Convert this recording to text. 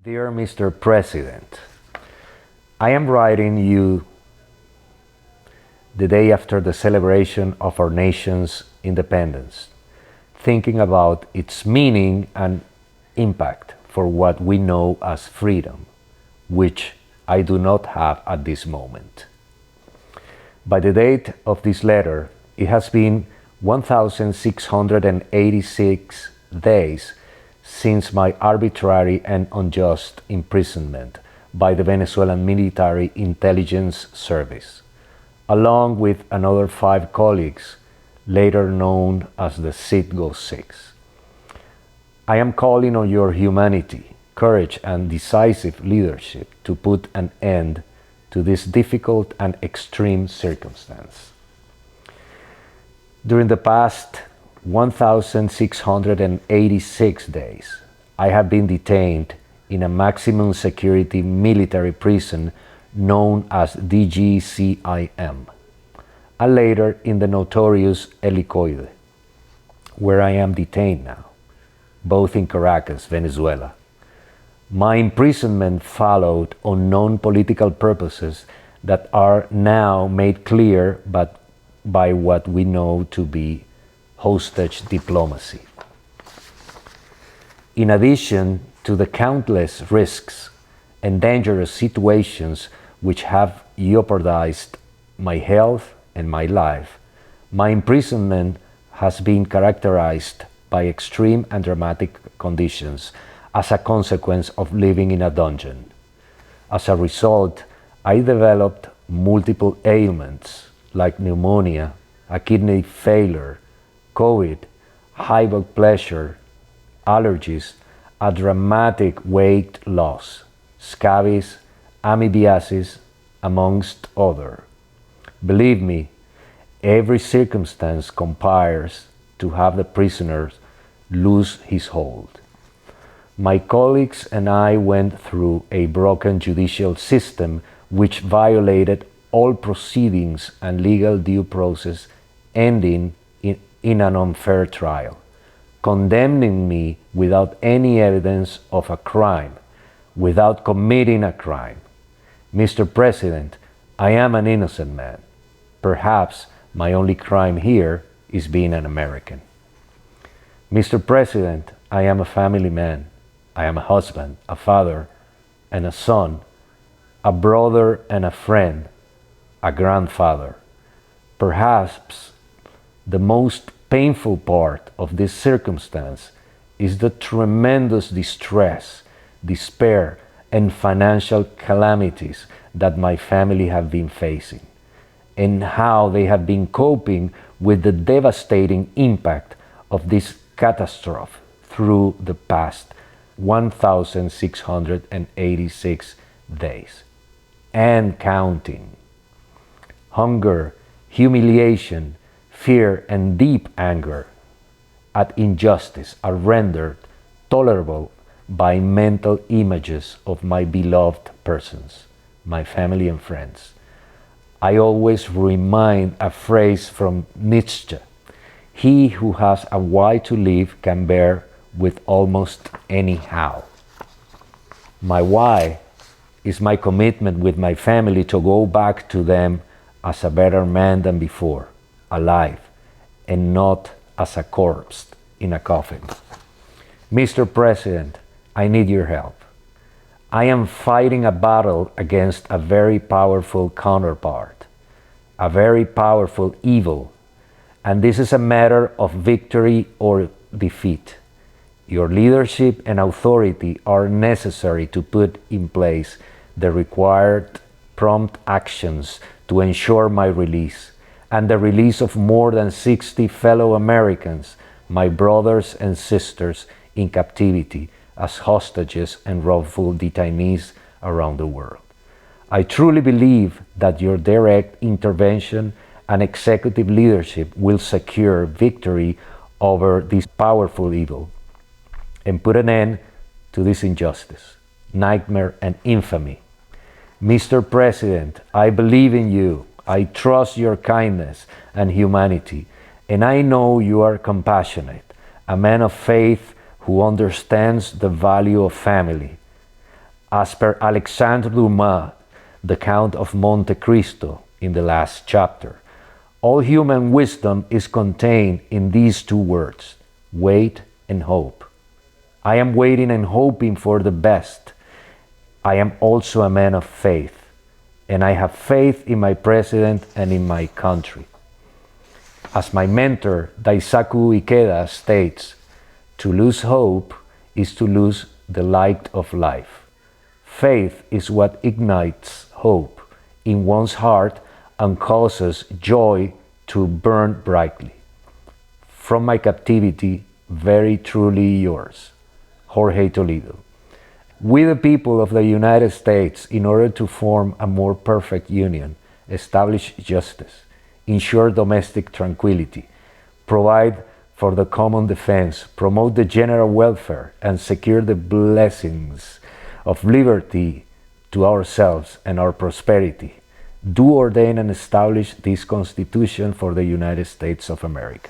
Dear Mr. President, I am writing you the day after the celebration of our nation's independence, thinking about its meaning and impact for what we know as freedom, which I do not have at this moment. By the date of this letter, it has been 1,686 days since my arbitrary and unjust imprisonment by the Venezuelan Military Intelligence Service, along with another 5 colleagues, later known as the Citgo Six. I am calling on your humanity, courage, and decisive leadership to put an end to this difficult and extreme circumstance. During the past 1,686 days, I have been detained in a maximum security military prison known as DGCIM, and later in the notorious Helicoide, where I am detained now, both in Caracas, Venezuela. My imprisonment followed unknown political purposes that are now made clear by what we know to be hostage diplomacy. In addition to the countless risks and dangerous situations which have jeopardized my health and my life, my imprisonment has been characterized by extreme and dramatic conditions as a consequence of living in a dungeon. As a result, I developed multiple ailments like pneumonia, a kidney failure, COVID, high blood pressure, allergies, a dramatic weight loss, scabies, amoebiasis, amongst others. Believe me, every circumstance conspires to have the prisoner lose his hold. My colleagues and I went through a broken judicial system which violated all proceedings and legal due process, ending in an unfair trial, condemning me without any evidence of a crime, without committing a crime. Mr. President, I am an innocent man. Perhaps my only crime here is being an American. Mr. President, I am a family man. I am a husband, a father, and a son, a brother and a friend, a grandfather. Perhaps the most painful part of this circumstance is the tremendous distress, despair, and financial calamities that my family have been facing, and how they have been coping with the devastating impact of this catastrophe through the past 1,686 days and counting. Hunger, humiliation, fear, and deep anger at injustice are rendered tolerable by mental images of my beloved persons, my family and friends. I always remind a phrase from Nietzsche: "He who has a why to live can bear with almost anyhow." My why is my commitment with my family to go back to them as a better man than before, alive, and not as a corpse in a coffin. Mr. President, I need your help. I am fighting a battle against a very powerful counterpart, a very powerful evil, and this is a matter of victory or defeat. Your leadership and authority are necessary to put in place the required prompt actions to ensure my release and the release of more than 60 fellow Americans, my brothers and sisters in captivity as hostages and wrongful detainees around the world. I truly believe that your direct intervention and executive leadership will secure victory over this powerful evil and put an end to this injustice, nightmare, and infamy. Mr. President, I believe in you. I trust your kindness and humanity, and I know you are compassionate, a man of faith who understands the value of family. As per Alexandre Dumas, the Count of Monte Cristo, in the last chapter, all human wisdom is contained in these two words, wait and hope. I am waiting and hoping for the best. I am also a man of faith, and I have faith in my president and in my country. As my mentor, Daisaku Ikeda, states, to lose hope is to lose the light of life. Faith is what ignites hope in one's heart and causes joy to burn brightly. From my captivity, very truly yours, Jorge Toledo. We, the people of the United States, in order to form a more perfect union, establish justice, ensure domestic tranquility, provide for the common defense, promote the general welfare, and secure the blessings of liberty to ourselves and our prosperity, do ordain and establish this Constitution for the United States of America.